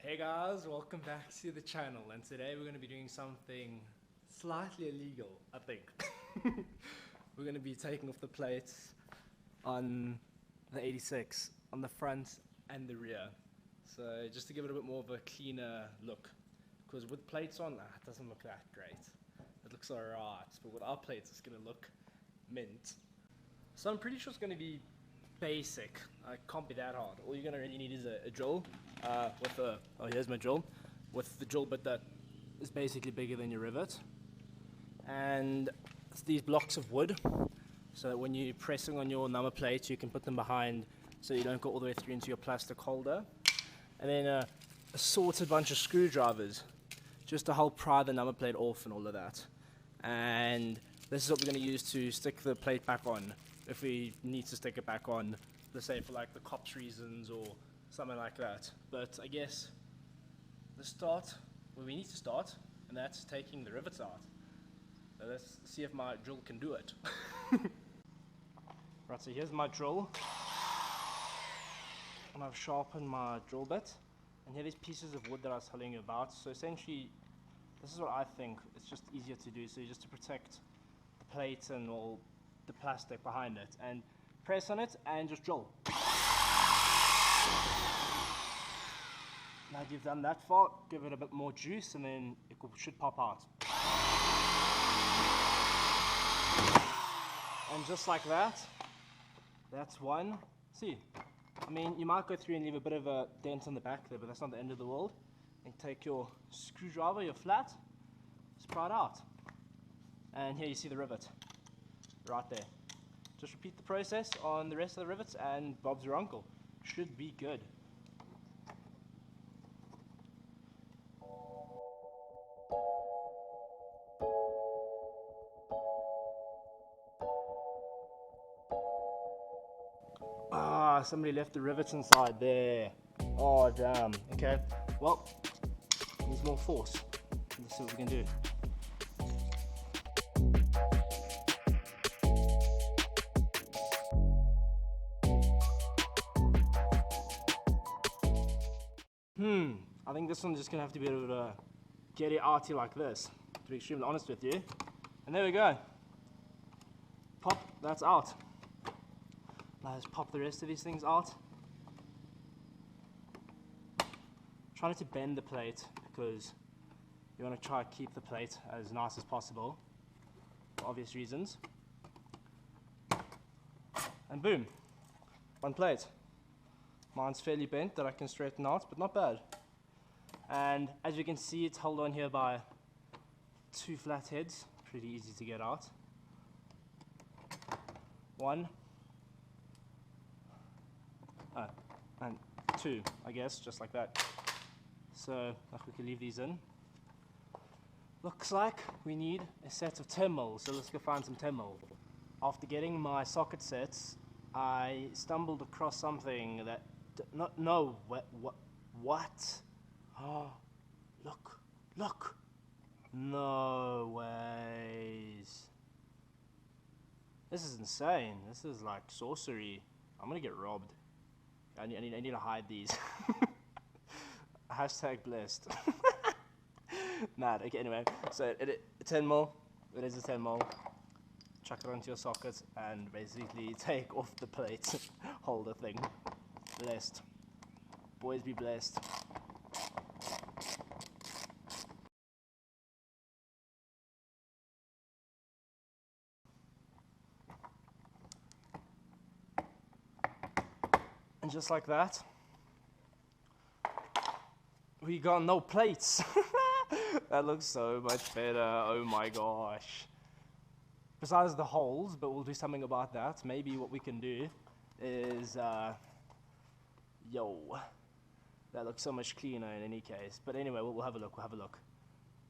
Hey guys, welcome back to the channel, and today we're going to be doing something slightly illegal, I think. We're going to be taking off the plates on the 86 on the front and the rear. So just to give it a bit more of a cleaner look, because with plates on, it doesn't look that great. It looks alright, but with our plates it's going to look mint. So I'm pretty sure it's going to be basic. It can't be that hard. All you're going to really need is a drill with a, oh here's my drill, with the drill bit that is basically bigger than your rivet. And it's these blocks of wood, so that when you're pressing on your number plates you can put them behind so you don't go all the way through into your plastic holder. And then a assorted bunch of screwdrivers just to help pry the number plate off and all of that. And this is what we're going to use to stick the plate back on if we need to stick it back on, let's say for like the cops reasons or something like that. But I guess the start, where we need to start, and that's taking the rivets out. So let's see if my drill can do it. Right, so here's my drill, and I've sharpened my drill bit, and here are these pieces of wood that I was telling you about. So essentially, this is what I think it's just easier to do, so just to protect the plate and all the plastic behind it, and press on it and just drill. Now you've done that far, give it a bit more juice and then it should pop out. And just like that, that's one. See, I mean, you might go through and leave a bit of a dent on the back there, but that's not the end of the world. And take your screwdriver, your flat, just pry it out. And here you see the rivet, right there. Just repeat the process on the rest of the rivets and Bob's your uncle. Should be good. Ah, somebody left the rivets inside there. Oh damn. Okay, well, needs more force. Let's see what we can do. I think this one's just gonna have to be able to get it arty like this, to be extremely honest with you. And there we go. Pop, that's out. Now let's pop the rest of these things out. Try not to bend the plate because you want to try to keep the plate as nice as possible for obvious reasons. And boom, one plate. Mine's fairly bent that I can straighten out, but not bad. And as you can see, it's held on here by two flat heads, pretty easy to get out. One, and two, I guess, just like that. So, like, we can leave these in. Looks like we need a set of 10 mil, so let's go find some 10 mil. After getting my socket sets, I stumbled across something that, what? Oh, look. No ways. This is insane. This is like sorcery. I'm gonna get robbed. I need to hide these. Hashtag blessed. Mad. Okay, anyway. So, 10 mil. It is a 10 mil. Chuck it onto your socket and basically take off the plate holder thing. Blessed. Boys be blessed. And just like that, we got no plates. That looks so much better. Oh my gosh. Besides the holes, but we'll do something about that. Maybe what we can do is, that looks so much cleaner in any case. But anyway, we'll have a look.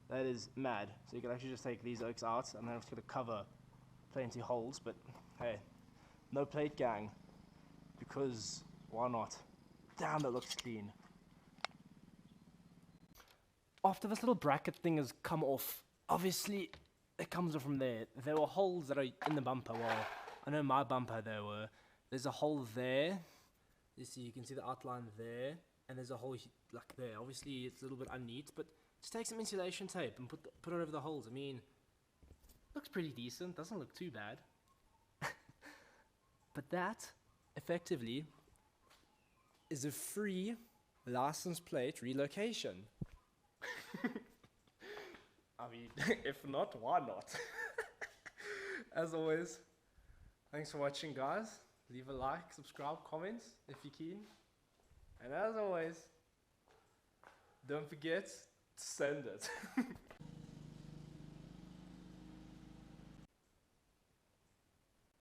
That is mad. So you can actually just take these oaks out, and then I'm just going to cover plenty holes. But hey, no plate gang, because why not? Damn, that looks clean. After this little bracket thing has come off, obviously it comes from there. There were holes that are in the bumper. Well, I know my bumper there's a hole there. You see, you can see the outline there, and there's a hole like there. Obviously, it's a little bit unneat, but just take some insulation tape and put it over the holes. I mean, looks pretty decent. Doesn't look too bad. But that, effectively, is a free license plate relocation. I mean, if not, why not? As always, thanks for watching, guys. Leave a like, subscribe, comment if you're keen. And as always, don't forget to send it.